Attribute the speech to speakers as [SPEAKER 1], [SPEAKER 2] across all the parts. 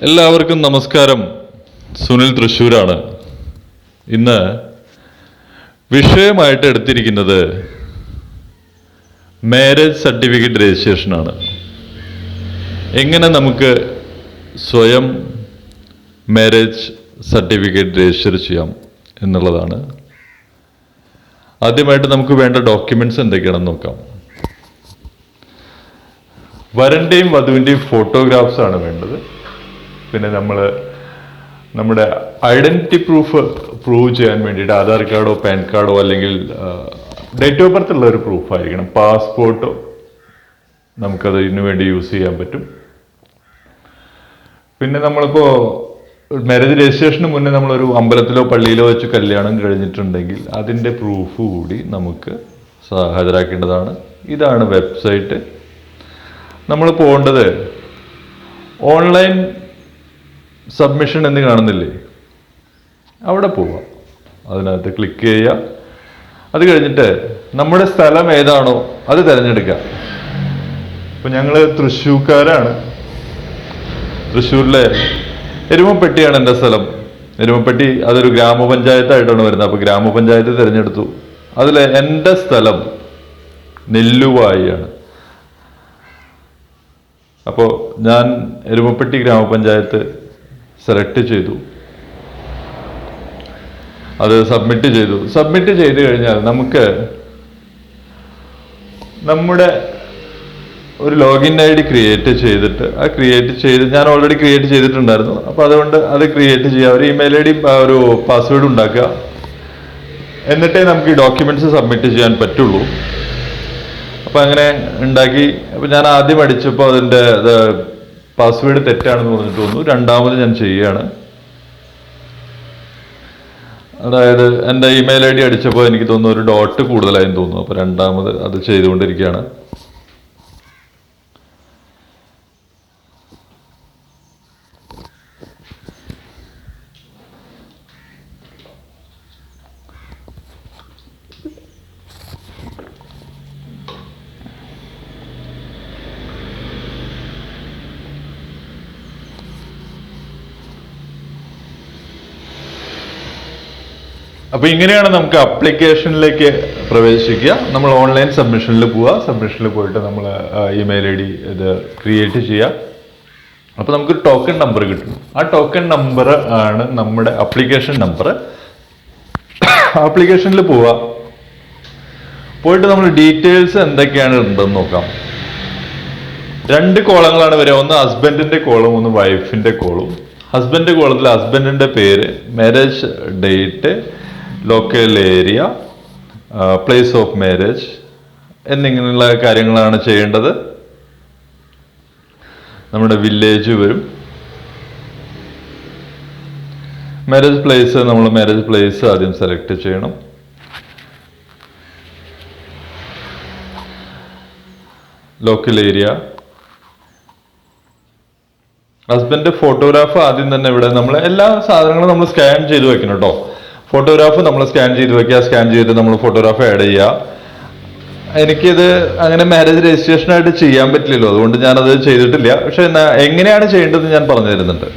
[SPEAKER 1] എല്ലാവർക്കും നമസ്കാരം. സുനിൽ തൃശ്ശൂരാണ്. ഇന്ന് വിഷയമായിട്ട് എടുത്തിരിക്കുന്നത് മാരേജ് സർട്ടിഫിക്കറ്റ് രജിസ്ട്രേഷനാണ്. എങ്ങനെ നമുക്ക് സ്വയം മാരേജ് സർട്ടിഫിക്കറ്റ് രജിസ്റ്റർ ചെയ്യാം എന്നുള്ളതാണ്. ആദ്യമായിട്ട് നമുക്ക് വേണ്ട ഡോക്യുമെന്റ്സ് എന്തൊക്കെയാണെന്ന് നോക്കാം. വരൻ്റെയും വധുവിൻ്റെയും ഫോട്ടോഗ്രാഫ്സ് ആണ് വേണ്ടത്. പിന്നെ നമ്മുടെ ഐഡന്റിറ്റി പ്രൂവ് ചെയ്യാൻ വേണ്ടിയിട്ട് ആധാർ കാർഡോ പാൻ കാർഡോ അല്ലെങ്കിൽ ഡേറ്റ് ഓഫ് ബർത്ത് ഉള്ള ഒരു പ്രൂഫ് ആയിരിക്കണം. പാസ്പോർട്ടോ നമുക്കത് ഇതിനു വേണ്ടി യൂസ് ചെയ്യാൻ പറ്റും. പിന്നെ നമ്മളിപ്പോൾ മാരേജ് രജിസ്ട്രേഷന് മുന്നേ നമ്മളൊരു അമ്പലത്തിലോ പള്ളിയിലോ വെച്ച് കല്യാണം കഴിഞ്ഞിട്ടുണ്ടെങ്കിൽ അതിൻ്റെ പ്രൂഫ് കൂടി നമുക്ക് ഹാജരാക്കേണ്ടതാണ്. ഇതാണ് വെബ്സൈറ്റ്. നമ്മൾ പോകേണ്ടത് ഓൺലൈൻ സബ്മിഷൻ എന്ന് കാണുന്നില്ലേ, അവിടെ പോവാം. അതിനകത്ത് ക്ലിക്ക് ചെയ്യുക. അത് കഴിഞ്ഞിട്ട് നമ്മുടെ സ്ഥലം ഏതാണോ അത് തിരഞ്ഞെടുക്കുക. ഇപ്പം ഞങ്ങൾ തൃശ്ശൂർക്കാരാണ്. തൃശ്ശൂരിലെ എരുമപ്പെട്ടിയാണ് എൻ്റെ സ്ഥലം. എരുമപ്പെട്ടി അതൊരു ഗ്രാമപഞ്ചായത്തായിട്ടാണ് വരുന്നത്. അപ്പോൾ ഗ്രാമപഞ്ചായത്ത് തിരഞ്ഞെടുത്തു. അതിൽ എൻ്റെ സ്ഥലം നെല്ലുവായിയാണ്. അപ്പോൾ ഞാൻ എരുമപ്പെട്ടി ഗ്രാമപഞ്ചായത്ത് സെലക്ട് ചെയ്തു. അത് സബ്മിറ്റ് ചെയ്ത് കഴിഞ്ഞാൽ നമുക്ക് നമ്മുടെ ഒരു ലോഗിൻ ഐ ഡി ക്രിയേറ്റ് ചെയ്തിട്ട് ഞാൻ ഓൾറെഡി ക്രിയേറ്റ് ചെയ്തിട്ടുണ്ടായിരുന്നു. അപ്പോൾ അതുകൊണ്ട് അത് ക്രിയേറ്റ് ചെയ്യുക. ഒരു ഇമെയിൽ ഐ ഡി ഒരു പാസ്വേഡ് ഉണ്ടാക്കുക. എന്നിട്ടേ നമുക്ക് ഈ ഡോക്യുമെന്റ്സ് സബ്മിറ്റ് ചെയ്യാൻ പറ്റുള്ളൂ. അപ്പം അങ്ങനെ ഉണ്ടാക്കി. അപ്പം ഞാൻ ആദ്യം അടിച്ചപ്പോൾ അതിൻ്റെ പാസ്വേഡ് തെറ്റാണെന്ന് പറഞ്ഞിട്ട് തോന്നുന്നു. രണ്ടാമത് ഞാൻ ചെയ്യുകയാണ്. അതായത് എൻ്റെ ഇമെയിൽ ഐ ഡി അടിച്ചപ്പോൾ എനിക്ക് തോന്നുന്നു ഒരു ഡോട്ട് കൂടുതലായെന്ന് തോന്നുന്നു. അപ്പോൾ രണ്ടാമത് അത് ചെയ്തുകൊണ്ടിരിക്കുകയാണ്. അപ്പോൾ ഇങ്ങനെയാണ് നമുക്ക് അപ്ലിക്കേഷനിലേക്ക് പ്രവേശിക്കുക. നമ്മൾ ഓൺലൈൻ സബ്മിഷനിൽ പോവുക. സബ്മിഷനിൽ പോയിട്ട് നമ്മൾ ഇമെയിൽ ഐ ഡി ഇത് ക്രിയേറ്റ് ചെയ്യുക. അപ്പോൾ നമുക്ക് ടോക്കൺ നമ്പർ കിട്ടും. ആ ടോക്കൺ നമ്പർ ആണ് നമ്മുടെ അപ്ലിക്കേഷൻ നമ്പർ. ആപ്ലിക്കേഷനിൽ പോവുക. പോയിട്ട് നമ്മൾ ഡീറ്റെയിൽസ് എന്തൊക്കെയാണ് ഉണ്ടെന്ന് നോക്കാം. 2 കോളങ്ങളാണ് വരിക. ഒന്ന് ഹസ്ബൻഡിന്റെ കോളും ഒന്ന് വൈഫിന്റെ കോളും. ഹസ്ബൻഡിന്റെ കോളത്തിൽ ഹസ്ബൻഡിന്റെ പേര്, marriage date, local area, place of marriage എന്നിങ്ങനെയുള്ള കാര്യങ്ങളാണ് ചെയ്യേണ്ടത്. നമ്മുടെ വില്ലേജ് വരും. മാരേജ് പ്ലേസ് ആദ്യം സെലക്ട് ചെയ്യണം. Local area. ഹസ്ബൻഡ് ഫോട്ടോഗ്രാഫ് ആദ്യം തന്നെ ഇവിടെ നമ്മൾ എല്ലാ സാധനങ്ങളും നമ്മൾ സ്കാൻ ചെയ്ത് വെക്കണം കേട്ടോ. ഫോട്ടോഗ്രാഫ് നമ്മൾ സ്കാൻ ചെയ്ത് വെക്കുക. സ്കാൻ ചെയ്തിട്ട് നമ്മൾ ഫോട്ടോഗ്രാഫ് ആഡ് ചെയ്യുക. എനിക്കിത് അങ്ങനെ മാരേജ് രജിസ്ട്രേഷൻ ആയിട്ട് ചെയ്യാൻ പറ്റില്ലല്ലോ, അതുകൊണ്ട് ഞാനത് ചെയ്തിട്ടില്ല. പക്ഷെ എങ്ങനെയാണ് ചെയ്യേണ്ടത് ഞാൻ പറഞ്ഞു തരുന്നുണ്ട്.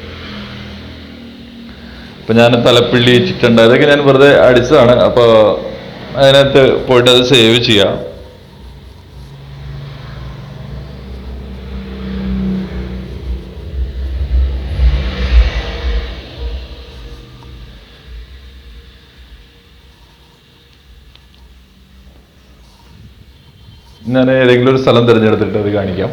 [SPEAKER 1] ഇപ്പൊ ഞാൻ തലപ്പിള്ളി ചിറ്റണ്ട ഇതൊക്കെ ഞാൻ വെറുതെ അടിച്ചതാണ്. അപ്പോൾ അതിനകത്ത് പോയിട്ട് അത് സേവ് ചെയ്യാം. ഞാൻ ഏതെങ്കിലും ഒരു സ്ഥലം തിരഞ്ഞെടുത്തിട്ട് അത് കാണിക്കാം.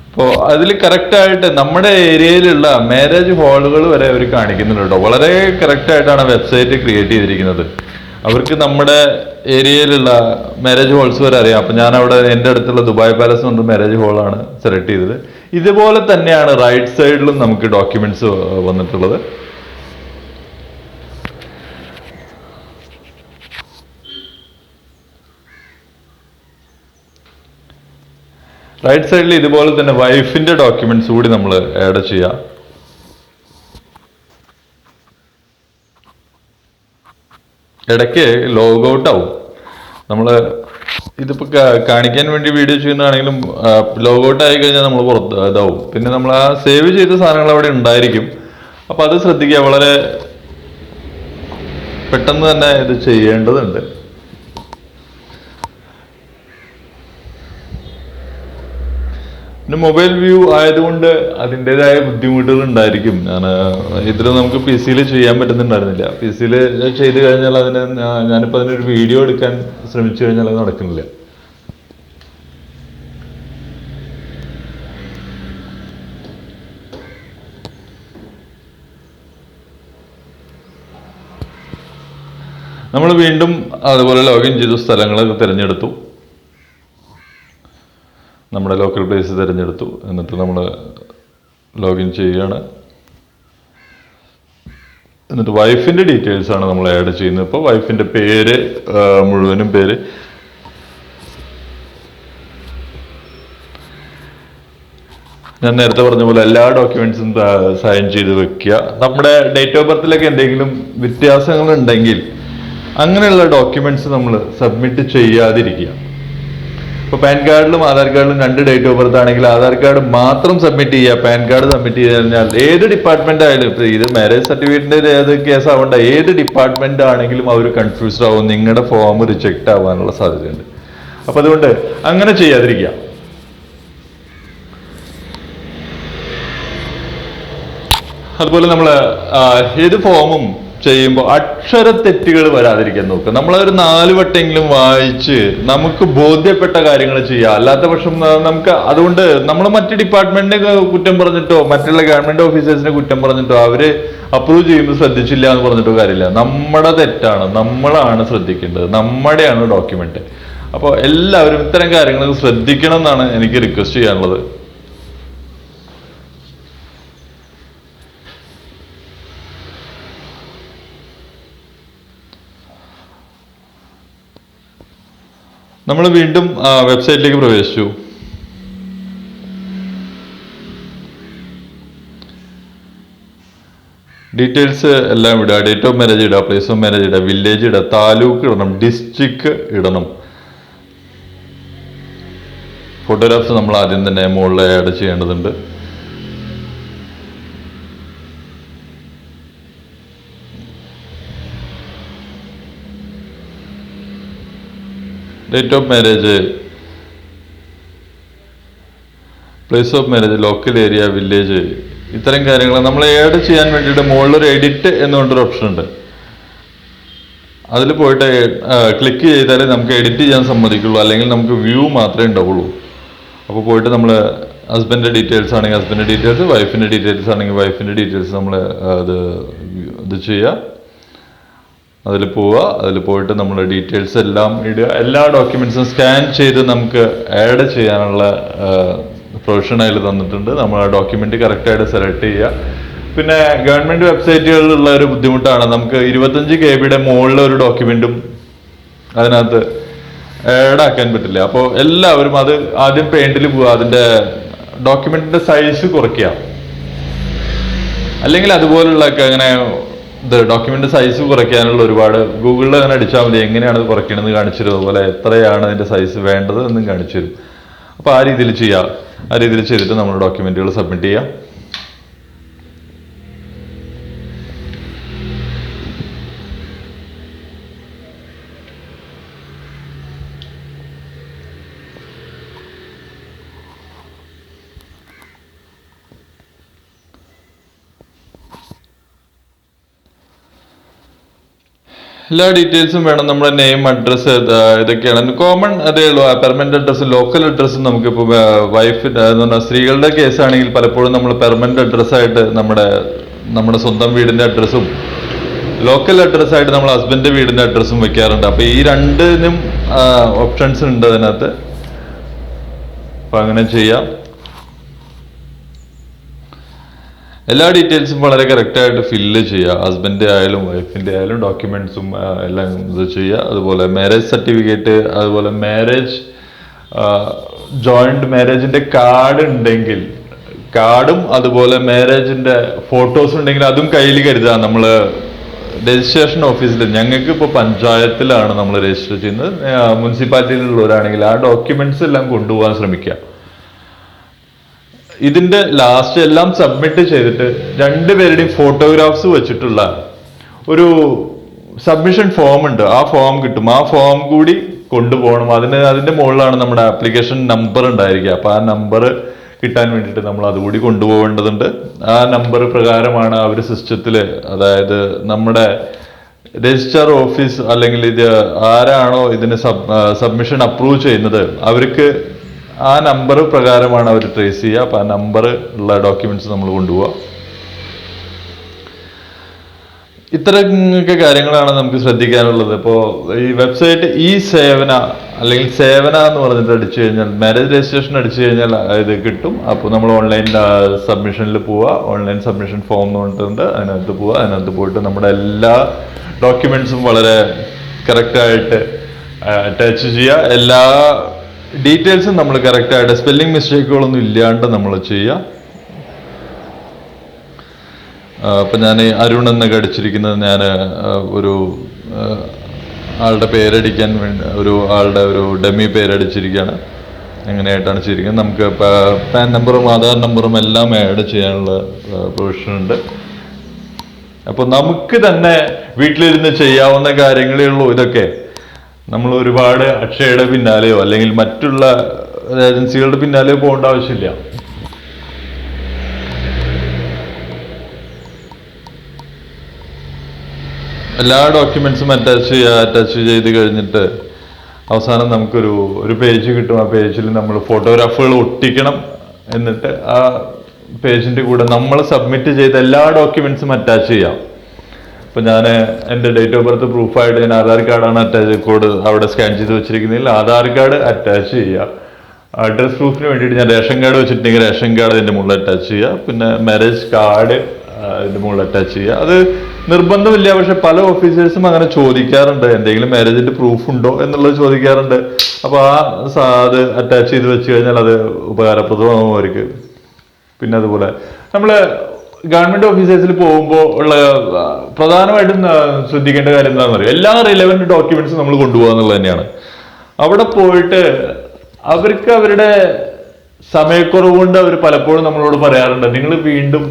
[SPEAKER 1] അപ്പോൾ അതിൽ കറക്റ്റായിട്ട് നമ്മുടെ ഏരിയയിലുള്ള മാരേജ് ഹാളുകൾ വരെ അവർ കാണിക്കുന്നുണ്ട് കേട്ടോ. വളരെ കറക്റ്റായിട്ടാണ് വെബ്സൈറ്റ് ക്രിയേറ്റ് ചെയ്തിരിക്കുന്നത്. അവർക്ക് നമ്മുടെ ഏരിയയിലുള്ള മാരേജ് ഹാൾസ് വരെ അറിയാം. അപ്പം ഞാൻ അവിടെ എൻ്റെ അടുത്തുള്ള ദുബായ് പാലസ് കൊണ്ട് മാരേജ് ഹാളാണ് സെലക്ട് ചെയ്തത്. ഇതുപോലെ തന്നെയാണ് റൈറ്റ് സൈഡിലും നമുക്ക് ഡോക്യുമെന്റ്സ് വന്നിട്ടുള്ളത്. റൈറ്റ് സൈഡിൽ ഇതുപോലെ തന്നെ വൈഫിന്റെ ഡോക്യുമെന്റ്സ് കൂടി നമ്മൾ ആഡ് ചെയ്യാം. ഇടയ്ക്ക് ലോഗ് ഔട്ട് ആവും. നമ്മൾ ഇതിപ്പോ കാണിക്കാൻ വേണ്ടി വീഡിയോ ചെയ്യുന്നതാണെങ്കിലും ലോഗൗട്ട് ആയി കഴിഞ്ഞാൽ നമ്മൾ പുറത്ത് ഇതാവും. പിന്നെ നമ്മൾ ആ സേവ് ചെയ്ത സാധനങ്ങൾ അവിടെ ഉണ്ടായിരിക്കും. അപ്പൊ അത് ശ്രദ്ധിക്കുക, വളരെ പെട്ടെന്ന് തന്നെ ഇത് ചെയ്യേണ്ടതുണ്ട്. പിന്നെ മൊബൈൽ വ്യൂ ആയതുകൊണ്ട് അതിൻ്റെതായ ബുദ്ധിമുട്ടുകൾ ഉണ്ടായിരിക്കും. ഇതിൽ നമുക്ക് പി സിയിൽ ചെയ്യാൻ പറ്റുന്നുണ്ടായിരുന്നില്ല. പി സിയിൽ ചെയ്ത് കഴിഞ്ഞാൽ ഞാനിപ്പോൾ അതിനൊരു വീഡിയോ എടുക്കാൻ ശ്രമിച്ചു കഴിഞ്ഞാൽ അത് നടക്കുന്നില്ല. നമ്മൾ വീണ്ടും അതുപോലെ ലോഗിൻ ചെയ്തു, സ്ഥലങ്ങളൊക്കെ തിരഞ്ഞെടുത്തു, നമ്മുടെ ലോക്കൽ പ്ലേസ് തിരഞ്ഞെടുത്തു. എന്നിട്ട് നമ്മൾ ലോഗിൻ ചെയ്യുകയാണ്. എന്നിട്ട് വൈഫിൻ്റെ ഡീറ്റെയിൽസ് ആണ് നമ്മൾ ആഡ് ചെയ്യുന്നത്. ഇപ്പോൾ വൈഫിൻ്റെ പേര്, മുഴുവനും പേര്, ഞാൻ നേരത്തെ പറഞ്ഞ പോലെ എല്ലാ ഡോക്യുമെന്റ്സും സൈൻ ചെയ്ത് വെക്കുക. നമ്മുടെ ഡേറ്റ് ഓഫ് ബർത്തിലൊക്കെ എന്തെങ്കിലും വ്യത്യാസങ്ങൾ ഉണ്ടെങ്കിൽ അങ്ങനെയുള്ള ഡോക്യുമെന്റ്സ് നമ്മൾ സബ്മിറ്റ് ചെയ്യാതിരിക്കുക. ഇപ്പോൾ പാൻ കാർഡിലും ആധാർ കാർഡിലും 2 ഡേറ്റ് ഓഫ് ബർത്ത് ആണെങ്കിൽ ആധാർ കാർഡ് മാത്രം സബ്മിറ്റ് ചെയ്യുക. പാൻ കാർഡ് സബ്മിറ്റ് ചെയ്ത് കഴിഞ്ഞാൽ ഏത് ഡിപ്പാർട്ട്മെന്റ് ആയാലും, ഇപ്പോൾ ഇത് മാരേജ് സർട്ടിഫിക്കറ്റിന്റെ ഏത് കേസ് ആവണ്ട, ഏത് ഡിപ്പാർട്ട്മെന്റ് ആണെങ്കിലും അവർ കൺഫ്യൂസ്ഡ് ആവും, നിങ്ങളുടെ ഫോം റിജക്റ്റ് ആവാനുള്ള സാധ്യതയുണ്ട്. അപ്പൊ അതുകൊണ്ട് അങ്ങനെ ചെയ്യാതിരിക്കുക. അതുപോലെ നമ്മൾ ഏത് ഫോമും ചെയ്യുമ്പോൾ അക്ഷരത്തെറ്റുകൾ വരാതിരിക്കാൻ നോക്കുക. നമ്മളൊരു 4 വട്ടെങ്കിലും വായിച്ച് നമുക്ക് ബോധ്യപ്പെട്ട കാര്യങ്ങൾ ചെയ്യുക. അല്ലാത്ത പക്ഷം നമുക്ക് അതുകൊണ്ട് നമ്മൾ മറ്റ് ഡിപ്പാർട്ട്മെന്റിനെ കുറ്റം പറഞ്ഞിട്ടോ മറ്റുള്ള ഗവൺമെന്റ് ഓഫീസേഴ്സിനെ കുറ്റം പറഞ്ഞിട്ടോ അവര് അപ്രൂവ് ചെയ്യുമ്പോൾ ശ്രദ്ധിച്ചില്ല എന്ന് പറഞ്ഞിട്ടോ കാര്യമില്ല. നമ്മുടെ തെറ്റാണ്, നമ്മളാണ് ശ്രദ്ധിക്കേണ്ടത്, നമ്മുടെയാണ് ഡോക്യുമെന്റ്. അപ്പോൾ എല്ലാവരും ഇത്തരം കാര്യങ്ങൾ ശ്രദ്ധിക്കണം എന്നാണ് എനിക്ക് റിക്വസ്റ്റ് ചെയ്യാനുള്ളത്. നമ്മൾ വീണ്ടും വെബ്സൈറ്റിലേക്ക് പ്രവേശിച്ചു. ഡീറ്റെയിൽസ് എല്ലാം ഇടുക. ഡേറ്റ് ഓഫ് മാരേജ് ഇടുക, പ്ലേസ് ഓഫ് മാരേജ് ഇടുക, വില്ലേജ് ഇടുക, താലൂക്ക് ഇടണം, ഡിസ്ട്രിക്ട് ഇടണം. ഫോട്ടോഗ്രാഫ്സ് നമ്മൾ ആദ്യം തന്നെ മുകളിൽ ആഡ് ചെയ്യേണ്ടതുണ്ട്. Date of marriage, place of marriage, local area, village, ഇത്തരം കാര്യങ്ങൾ നമ്മൾ ആഡ് ചെയ്യാൻ വേണ്ടിയിട്ട് മുകളിലൊരു എഡിറ്റ് എന്നുകൊണ്ടൊരു ഓപ്ഷൻ ഉണ്ട്. അതിൽ പോയിട്ട് ക്ലിക്ക് ചെയ്താലേ നമുക്ക് എഡിറ്റ് ചെയ്യാൻ സമ്മതിക്കുള്ളൂ, അല്ലെങ്കിൽ നമുക്ക് വ്യൂ മാത്രമേ ഉണ്ടാവുള്ളൂ. അപ്പോൾ പോയിട്ട് നമ്മൾ ഹസ്ബൻഡിൻ്റെ ഡീറ്റെയിൽസ് ആണെങ്കിൽ ഹസ്ബൻഡിൻ്റെ ഡീറ്റെയിൽസ്, വൈഫിൻ്റെ ഡീറ്റെയിൽസ് ആണെങ്കിൽ വൈഫിൻ്റെ ഡീറ്റെയിൽസ് നമ്മൾ ഇത് ചെയ്യുക. അതിൽ പോവുക, അതിൽ പോയിട്ട് നമ്മൾ ഡീറ്റെയിൽസ് എല്ലാം ഇടുക. എല്ലാ ഡോക്യുമെന്റ്സും സ്കാൻ ചെയ്ത് നമുക്ക് ആഡ് ചെയ്യാനുള്ള പ്രൊവിഷൻ അതിൽ തന്നിട്ടുണ്ട്. നമ്മൾ ആ ഡോക്യുമെന്റ് കറക്റ്റായിട്ട് സെലക്ട് ചെയ്യുക. പിന്നെ ഗവൺമെന്റ് വെബ്സൈറ്റുകളിലുള്ള ഒരു ബുദ്ധിമുട്ടാണ്, നമുക്ക് 25 KB മുകളിൽ ഒരു ഡോക്യുമെന്റും അതിനകത്ത് ആഡ് ആക്കാൻ പറ്റില്ല. അപ്പോൾ എല്ലാവരും അത് ആദ്യം പെയിന്റിൽ പോവുക, അതിന്റെ ഡോക്യുമെന്റിന്റെ സൈസ് കുറയ്ക്കുക. അല്ലെങ്കിൽ അതുപോലുള്ള അങ്ങനെ ഡോക്യുമെന്റ് സൈസ് കുറയ്ക്കാനുള്ള ഒരുപാട് ഗൂഗിളിൽ അങ്ങനെ അടിച്ചാൽ മതി, എങ്ങനെയാണ് ഇത് കുറയ്ക്കണമെന്ന് കാണിച്ചു തരും. അതുപോലെ എത്രയാണ് അതിന്റെ സൈസ് വേണ്ടത് എന്നും കാണിച്ചു തരും. അപ്പോൾ ആ രീതിയിൽ ചെയ്യുക. ആ രീതിയിൽ ചെയ്തിട്ട് നമ്മൾ ഡോക്യുമെന്റുകൾ സബ്മിറ്റ് ചെയ്യുക. എല്ലാ ഡീറ്റെയിൽസും വേണം. നമ്മുടെ നെയിം, അഡ്രസ്സ്, ഇതൊക്കെയാണ് കോമൺ. അതേ ഉള്ളൂ. പെർമനന്റ് അഡ്രസ്സും ലോക്കൽ അഡ്രസ്സും നമുക്കിപ്പോൾ വൈഫ് എന്ന് പറഞ്ഞാൽ സ്ത്രീകളുടെ കേസാണെങ്കിൽ പലപ്പോഴും നമ്മൾ പെർമനന്റ് അഡ്രസ്സായിട്ട് നമ്മുടെ സ്വന്തം വീടിന്റെ അഡ്രസ്സും ലോക്കൽ അഡ്രസ്സായിട്ട് നമ്മൾ ഹസ്ബൻഡിന്റെ വീടിന്റെ അഡ്രസ്സും വെക്കാറുണ്ട്. അപ്പോൾ ഈ രണ്ടിനും ഓപ്ഷൻസ് ഉണ്ട് അതിനകത്ത്. അപ്പം അങ്ങനെ ചെയ്യാം. എല്ലാ ഡീറ്റെയിൽസും വളരെ കറക്റ്റായിട്ട് ഫില്ല് ചെയ്യുക. ഹസ്ബൻഡ് ആയാലും വൈഫിൻ്റെ ആയാലും ഡോക്യുമെന്റ്സും എല്ലാം ഇത് ചെയ്യുക. അതുപോലെ മാരേജ് സർട്ടിഫിക്കറ്റ്, അതുപോലെ മാരേജ് ജോയിന്റ് മാരേജിന്റെ കാർഡ് ഉണ്ടെങ്കിൽ കാർഡും അതുപോലെ മാരേജിന്റെ ഫോട്ടോസ് ഉണ്ടെങ്കിൽ അതും കയ്യിൽ കരുതുക. നമ്മൾ രജിസ്ട്രേഷൻ ഓഫീസിൽ ഞങ്ങൾക്ക് ഇപ്പോൾ പഞ്ചായത്തിലാണ് നമ്മൾ രജിസ്റ്റർ ചെയ്യുന്നത്. മുനിസിപ്പാലിറ്റിയിലുള്ളവരാണെങ്കിൽ ആ ഡോക്യുമെന്റ്സ് എല്ലാം കൊണ്ടുപോകാൻ ശ്രമിക്കുക. ഇതിന്റെ ലാസ്റ്റ് എല്ലാം സബ്മിറ്റ് ചെയ്തിട്ട് രണ്ടുപേരുടെയും ഫോട്ടോഗ്രാഫ്സ് വെച്ചിട്ടുള്ള ഒരു സബ്മിഷൻ ഫോം ഉണ്ട്. ആ ഫോം കിട്ടും. ആ ഫോം കൂടി കൊണ്ടുപോകണം. അതിന്റെ മുകളിലാണ് നമ്മുടെ ആപ്ലിക്കേഷൻ നമ്പർ ഉണ്ടായിരിക്കുക. അപ്പൊ ആ നമ്പർ കിട്ടാൻ വേണ്ടിയിട്ട് നമ്മൾ അതുകൂടി കൊണ്ടുപോകേണ്ടതുണ്ട്. ആ നമ്പർ പ്രകാരമാണ് അവർ സിസ്റ്റത്തില്, അതായത് നമ്മുടെ രജിസ്ട്രാർ ഓഫീസ് അല്ലെങ്കിൽ ഇത് ആരാണോ ഇതിന് സബ്മിഷൻ അപ്രൂവ് ചെയ്യുന്നത് അവർക്ക് ആ നമ്പർ പ്രകാരമാണ് അവർ ട്രേസ് ചെയ്യുക. അപ്പൊ ആ നമ്പർ ഉള്ള ഡോക്യുമെന്റ്സ് നമ്മൾ കൊണ്ടുപോവുക. ഇത്രയൊക്കെ കാര്യങ്ങളാണ് നമുക്ക് ശ്രദ്ധിക്കാനുള്ളത്. ഇപ്പോൾ ഈ വെബ്സൈറ്റ് ഈ സേവന അല്ലെങ്കിൽ സേവന എന്ന് പറഞ്ഞിട്ട് അടിച്ചു കഴിഞ്ഞാൽ, മാരേജ് രജിസ്ട്രേഷൻ അടിച്ചു കഴിഞ്ഞാൽ ഇത് കിട്ടും. അപ്പോൾ നമ്മൾ ഓൺലൈൻ സബ്മിഷനിൽ പോവുക. ഓൺലൈൻ സബ്മിഷൻ ഫോം എന്ന് പറഞ്ഞിട്ടുണ്ട്, അതിനകത്ത് പോവുക. അതിനകത്ത് പോയിട്ട് നമ്മുടെ എല്ലാ ഡോക്യുമെന്റ്സും വളരെ കറക്റ്റായിട്ട് അറ്റാച്ച് ചെയ്യുക. എല്ലാ ഡീറ്റെയിൽസും നമ്മൾ കറക്റ്റായിട്ട്, സ്പെല്ലിംഗ് മിസ്റ്റേക്കുകളൊന്നും ഇല്ലാണ്ട് നമ്മൾ ചെയ്യുക. അപ്പൊ ഞാൻ അരുൺ എന്നൊക്കെ അടിച്ചിരിക്കുന്നത് ഞാൻ ഒരു ആളുടെ പേരടിക്കാൻ വേണ്ടി ഒരു ആളുടെ ഒരു ഡമ്മി പേരടിച്ചിരിക്കുകയാണ്. അങ്ങനെയായിട്ടാണ് ചെയ്തിരിക്കുന്നത്. നമുക്ക് പാൻ നമ്പറും ആധാർ നമ്പറും എല്ലാം ആഡ് ചെയ്യാനുള്ള പ്രൊവിഷൻ ഉണ്ട്. അപ്പോൾ നമുക്ക് തന്നെ വീട്ടിലിരുന്ന് ചെയ്യാവുന്ന കാര്യങ്ങളേ ഉള്ളൂ ഇതൊക്കെ. നമ്മൾ ഒരുപാട് അക്ഷയയുടെ പിന്നാലെയോ അല്ലെങ്കിൽ മറ്റുള്ള ഏജൻസികളുടെ പിന്നാലെയോ പോകേണ്ട ആവശ്യമില്ല. എല്ലാ ഡോക്യുമെന്റ്സും അറ്റാച്ച് ചെയ്ത് കഴിഞ്ഞിട്ട് അവസാനം നമുക്കൊരു പേജ് കിട്ടും. ആ പേജിൽ നമ്മൾ ഫോട്ടോഗ്രാഫുകൾ ഒട്ടിക്കണം. എന്നിട്ട് ആ പേജിന്റെ കൂടെ നമ്മൾ സബ്മിറ്റ് ചെയ്ത എല്ലാ ഡോക്യുമെന്റ്സും അറ്റാച്ച് ചെയ്യാം. ഇപ്പൊ ഞാൻ എൻ്റെ ഡേറ്റ് ഓഫ് ബർത്ത് പ്രൂഫായിട്ട് ഞാൻ ആധാർ കാർഡാണ് അറ്റാച്ച് കോഡ് അവിടെ സ്കാൻ ചെയ്ത് വെച്ചിരിക്കുന്നതിൽ ആധാർ കാർഡ് അറ്റാച്ച് ചെയ്യുക. അഡ്രസ് പ്രൂഫിന് വേണ്ടിയിട്ട് ഞാൻ റേഷൻ കാർഡ് വെച്ചിട്ടുണ്ടെങ്കിൽ റേഷൻ കാർഡ് ഇതിന്റെ മുകളിൽ അറ്റാച്ച് ചെയ്യുക. പിന്നെ മാരേജ് കാർഡ് ഇതിന്റെ മുകളിൽ അറ്റാച്ച് ചെയ്യുക. അത് നിർബന്ധമില്ല, പക്ഷെ പല ഓഫീസേഴ്സും അങ്ങനെ ചോദിക്കാറുണ്ട്, എന്തെങ്കിലും മാരേജിന്റെ പ്രൂഫ് ഉണ്ടോ എന്നുള്ളത് ചോദിക്കാറുണ്ട്. അപ്പൊ അത് അറ്റാച്ച് ചെയ്ത് വെച്ച് കഴിഞ്ഞാൽ അത് ഉപകാരപ്രദമാകും അവർക്ക്. പിന്നെ അതുപോലെ നമ്മള് ഗവൺമെന്റ് ഓഫീസേഴ്സിൽ പോകുമ്പോൾ ഉള്ള പ്രധാനമായിട്ടും ശ്രദ്ധിക്കേണ്ട കാര്യം എന്താണെന്ന് അറിയാം, എല്ലാ റിലവന്റ് ഡോക്യുമെന്റ്സും നമ്മൾ കൊണ്ടുപോകുക എന്നുള്ളത് തന്നെയാണ്. അവിടെ പോയിട്ട് അവർക്ക് അവരുടെ സമയക്കുറവ് കൊണ്ട് അവർ പലപ്പോഴും നമ്മളോട് പറയാറുണ്ട്, നിങ്ങൾ വീണ്ടും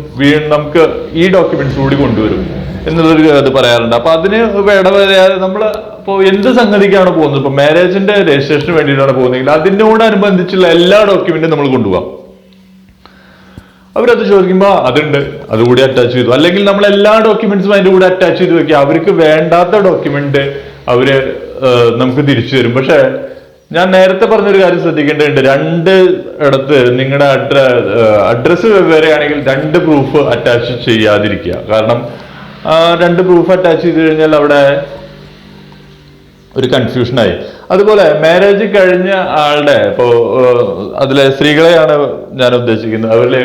[SPEAKER 1] നമുക്ക് ഈ ഡോക്യുമെന്റ്സ് കൂടി കൊണ്ടുവരും എന്നുള്ളൊരു ഇത് പറയാറുണ്ട്. അപ്പൊ അതിന് ഇടവരാതെ നമ്മൾ ഇപ്പോൾ എന്ത് സംഗതിക്കാണ് പോകുന്നത്, ഇപ്പൊ മാരേജിന്റെ രജിസ്ട്രേഷന് വേണ്ടിയിട്ടാണ് പോകുന്നതെങ്കിൽ അതിനോടനുബന്ധിച്ചുള്ള എല്ലാ ഡോക്യുമെന്റും നമ്മൾ കൊണ്ടുപോകാം. അവരത് ചോദിക്കുമ്പോൾ അതുണ്ട്, അതുകൂടി അറ്റാച്ച് ചെയ്തു. അല്ലെങ്കിൽ നമ്മൾ എല്ലാ ഡോക്യുമെന്റ്സും അതിന്റെ കൂടെ അറ്റാച്ച് ചെയ്ത് വെക്കുക. അവർക്ക് വേണ്ടാത്ത ഡോക്യുമെന്റ് അവര് നമുക്ക് തിരിച്ചു തരും. പക്ഷെ ഞാൻ നേരത്തെ പറഞ്ഞൊരു കാര്യം ശ്രദ്ധിക്കേണ്ടതുണ്ട്, രണ്ട് ഇടത്ത് നിങ്ങളുടെ അഡ്രസ്സ് വെവ്വേറെയാണെങ്കിൽ രണ്ട് പ്രൂഫ് അറ്റാച്ച് ചെയ്യാതിരിക്കുക. കാരണം രണ്ട് പ്രൂഫ് അറ്റാച്ച് ചെയ്ത് കഴിഞ്ഞാൽ അവിടെ ഒരു കൺഫ്യൂഷനായി. അതുപോലെ മാരേജ് കഴിഞ്ഞ ആളുടെ ഇപ്പോ അതിലെ സ്ത്രീകളെയാണ് ഞാൻ ഉദ്ദേശിക്കുന്നത്. അവരില്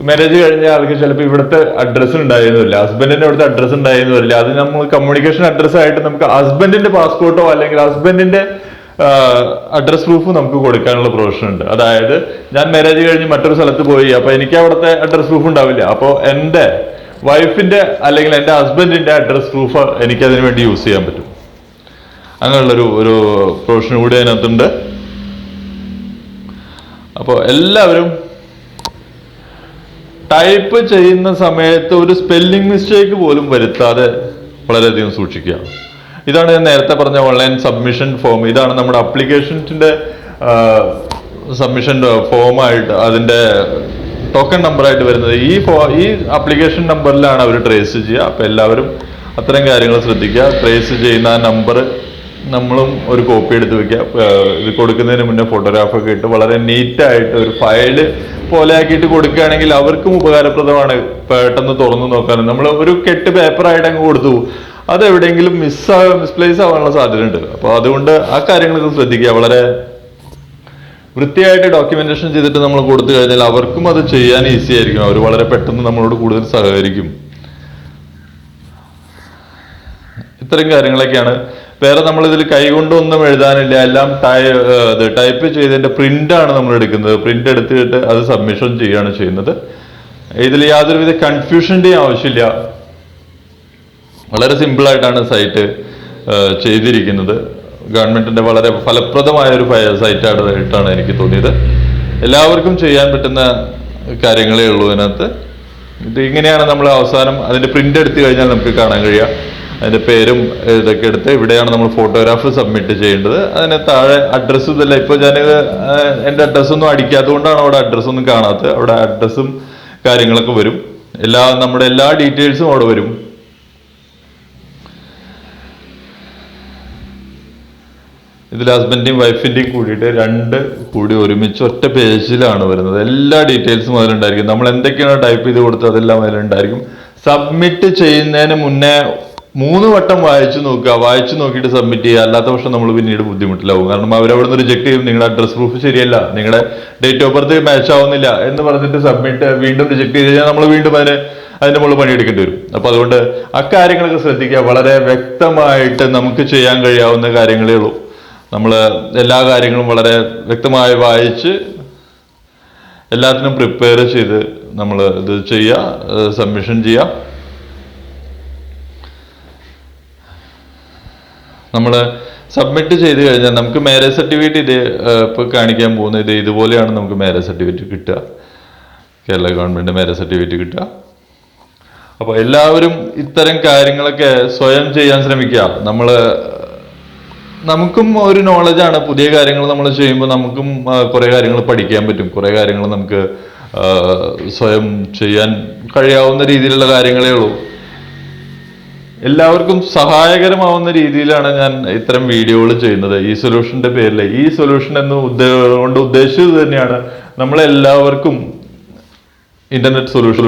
[SPEAKER 1] മാരേജ് കഴിഞ്ഞ ആൾക്ക് ചിലപ്പോൾ ഇവിടുത്തെ അഡ്രസ്സ് ഉണ്ടായിരുന്നില്ല, ഹസ്ബൻഡിന്റെ ഇവിടുത്തെ അഡ്രസ്സ് ഉണ്ടായിരുന്നു വരില്ല. അത് നമ്മൾ കമ്മ്യൂണിക്കേഷൻ അഡ്രസ്സ് ആയിട്ട് നമുക്ക് ഹസ്ബൻഡിന്റെ പാസ്പോർട്ടോ അല്ലെങ്കിൽ ഹസ്ബൻഡിന്റെ അഡ്രസ് പ്രൂഫ് നമുക്ക് കൊടുക്കാനുള്ള പ്രൊവിഷൻ ഉണ്ട്. അതായത് ഞാൻ മാരേജ് കഴിഞ്ഞ് മറ്റൊരു സ്ഥലത്ത് പോയി, അപ്പൊ എനിക്ക് അവിടുത്തെ അഡ്രസ് പ്രൂഫ് ഉണ്ടാവില്ല. അപ്പോൾ എന്റെ വൈഫിന്റെ അല്ലെങ്കിൽ എന്റെ ഹസ്ബൻഡിന്റെ അഡ്രസ് പ്രൂഫ് എനിക്ക് അതിനു വേണ്ടി യൂസ് ചെയ്യാൻ പറ്റും. അങ്ങനെയുള്ളൊരു പ്രൊവിഷൻ കൂടി അതിനകത്തുണ്ട്. അപ്പോൾ എല്ലാവരും ടൈപ്പ് ചെയ്യുന്ന സമയത്ത് ഒരു സ്പെല്ലിംഗ് മിസ്റ്റേക്ക് പോലും വരുത്താതെ വളരെയധികം സൂക്ഷിക്കുക. ഇതാണ് ഞാൻ നേരത്തെ പറഞ്ഞ ഓൺലൈൻ സബ്മിഷൻ ഫോം. ഇതാണ് നമ്മുടെ അപ്ലിക്കേഷൻ്റെ സബ്മിഷൻ ഫോമായിട്ട് അതിൻ്റെ ടോക്കൺ നമ്പറായിട്ട് വരുന്നത്. ഈ ആപ്ലിക്കേഷൻ നമ്പറിലാണ് അവർ ട്രേസ് ചെയ്യുക. അപ്പം എല്ലാവരും അത്തരം കാര്യങ്ങൾ ശ്രദ്ധിക്കുക. ട്രേസ് ചെയ്യുന്ന ആ നമ്പർ നമ്മളും ഒരു കോപ്പി എടുത്ത് വെക്കുക. ഇത് കൊടുക്കുന്നതിന് മുന്നേ ഫോട്ടോഗ്രാഫൊക്കെ ഇട്ട് വളരെ നീറ്റായിട്ട് ഒരു ഫയല് പോലെ ആക്കിയിട്ട് കൊടുക്കുകയാണെങ്കിൽ അവർക്കും ഉപകാരപ്രദമാണ്. പെട്ടെന്ന് തുറന്നു നോക്കാനും നമ്മൾ ഒരു കെട്ട് പേപ്പറായിട്ട് അങ്ങ് കൊടുത്തു അത് എവിടെയെങ്കിലും മിസ്പ്ലേസ് ആവാനുള്ള സാധ്യതയുണ്ട്. അപ്പോൾ അതുകൊണ്ട് ആ കാര്യങ്ങളൊക്കെ ശ്രദ്ധിക്കുക. വളരെ വൃത്തിയായിട്ട് ഡോക്യുമെന്റേഷൻ ചെയ്തിട്ട് നമ്മൾ കൊടുത്തു കഴിഞ്ഞാൽ അവർക്കും അത് ചെയ്യാൻ ഈസി ആയിരിക്കും. അവർ വളരെ പെട്ടെന്ന് നമ്മളോട് കൂടുതൽ സഹകരിക്കും. ഇത്തരം കാര്യങ്ങളൊക്കെയാണ്. വേറെ നമ്മളിതിൽ കൈകൊണ്ടൊന്നും എഴുതാനില്ല. എല്ലാം ടൈപ്പ് ചെയ്തതിന്റെ പ്രിന്റാണ് നമ്മൾ എടുക്കുന്നത്. പ്രിന്റ് എടുത്തിട്ട് അത് സബ്മിഷൻ ചെയ്യുകയാണ് ചെയ്യുന്നത്. ഇതിൽ യാതൊരുവിധ കൺഫ്യൂഷന്റെയും ആവശ്യമില്ല. വളരെ സിമ്പിളായിട്ടാണ് സൈറ്റ് ചെയ്തിരിക്കുന്നത്. ഗവൺമെന്റിന്റെ വളരെ ഫലപ്രദമായ ഒരു സൈറ്റായിട്ടാണ് എനിക്ക് തോന്നിയത്. എല്ലാവർക്കും ചെയ്യാൻ പറ്റുന്ന കാര്യങ്ങളേ ഉള്ളൂ ഇതിനകത്ത്. ഇത് ഇങ്ങനെയാണ് നമ്മൾ അവസാനം അതിന്റെ പ്രിന്റ് എടുത്തു കഴിഞ്ഞാൽ നമുക്ക് കാണാൻ കഴിയുക. അതിന്റെ പേരും ഇതൊക്കെ എടുത്ത് ഇവിടെയാണ് നമ്മൾ ഫോട്ടോഗ്രാഫ് സബ്മിറ്റ് ചെയ്യേണ്ടത്. അതിന് താഴെ അഡ്രസ്സും ഇതല്ല. ഇപ്പൊ ഞാൻ എൻ്റെ അഡ്രസ്സൊന്നും അടിക്കാത്തതുകൊണ്ടാണ് അവിടെ അഡ്രസ്സൊന്നും കാണാത്തത്. അവിടെ അഡ്രസ്സും കാര്യങ്ങളൊക്കെ വരും. നമ്മുടെ എല്ലാ ഡീറ്റെയിൽസും അവിടെ വരും. ഇതിൽ ഹസ്ബൻഡിന്റെയും വൈഫിന്റെയും കൂടിയിട്ട് കൂടി ഒരുമിച്ച് ഒറ്റ പേജിലാണ് വരുന്നത്. എല്ലാ ഡീറ്റെയിൽസും അതിലുണ്ടായിരിക്കും. നമ്മൾ എന്തൊക്കെയാണ് ടൈപ്പ് ചെയ്ത് കൊടുത്തത് അതെല്ലാം അതിലുണ്ടായിരിക്കും. സബ്മിറ്റ് ചെയ്യുന്നതിന് മുന്നേ 3 വട്ടം വായിച്ചു നോക്കുക. വായിച്ചു നോക്കിയിട്ട് സബ്മിറ്റ് ചെയ്യുക. അല്ലാത്ത പക്ഷം നമ്മൾ പിന്നീട് ബുദ്ധിമുട്ടിലാവും. കാരണം അവരവിടെ നിന്ന് റിജക്ട് ചെയ്യും. നിങ്ങളുടെ അഡ്രസ് പ്രൂഫ് ശരിയല്ല, നിങ്ങളുടെ ഡേറ്റ് ഓഫ് ബർത്ത് മാച്ച് ആവുന്നില്ല എന്ന് പറഞ്ഞിട്ട് വീണ്ടും റിജക്ട് ചെയ്ത് കഴിഞ്ഞാൽ നമ്മൾ വീണ്ടും അതിന്റെ മുകളിൽ പണിയെടുക്കേണ്ടി വരും. അപ്പൊ അതുകൊണ്ട് അക്കാര്യങ്ങളൊക്കെ ശ്രദ്ധിക്കുക. വളരെ വ്യക്തമായിട്ട് നമുക്ക് ചെയ്യാൻ കഴിയാവുന്ന കാര്യങ്ങളേ ഉള്ളൂ. നമ്മൾ എല്ലാ കാര്യങ്ങളും വളരെ വ്യക്തമായി വായിച്ച് എല്ലാത്തിനും പ്രിപ്പയർ ചെയ്ത് നമ്മൾ ഇത് ചെയ്യുക, സബ്മിഷൻ ചെയ്യുക. നമ്മൾ സബ്മിറ്റ് ചെയ്ത് കഴിഞ്ഞാൽ നമുക്ക് മാരേജ് സർട്ടിഫിക്കറ്റ് ഇപ്പോൾ കാണിക്കാൻ പോകുന്നത് ഇതുപോലെയാണ് നമുക്ക് മാരേജ് സർട്ടിഫിക്കറ്റ് കിട്ടുക. കേരള ഗവൺമെന്റ് മാരേജ് സർട്ടിഫിക്കറ്റ് കിട്ടുക. അപ്പോൾ എല്ലാവരും ഇത്തരം കാര്യങ്ങളൊക്കെ സ്വയം ചെയ്യാൻ ശ്രമിക്കുക. നമുക്കും ഒരു നോളജാണ്. പുതിയ കാര്യങ്ങൾ നമ്മൾ ചെയ്യുമ്പോൾ നമുക്കും കുറേ കാര്യങ്ങൾ പഠിക്കാൻ പറ്റും. കുറേ കാര്യങ്ങൾ നമുക്ക് സ്വയം ചെയ്യാൻ കഴിയാവുന്ന രീതിയിലുള്ള കാര്യങ്ങളേ ഉള്ളൂ. എല്ലാവർക്കും സഹായകരമാവുന്ന രീതിയിലാണ് ഞാൻ ഇത്തരം വീഡിയോകൾ ചെയ്യുന്നത്. ഈ സൊല്യൂഷന്റെ പേരിൽ ഈ സൊല്യൂഷൻ കൊണ്ട് ഉദ്ദേശിച്ചത് തന്നെയാണ് നമ്മളെല്ലാവർക്കും ഇന്റർനെറ്റ് സൊല്യൂഷൻ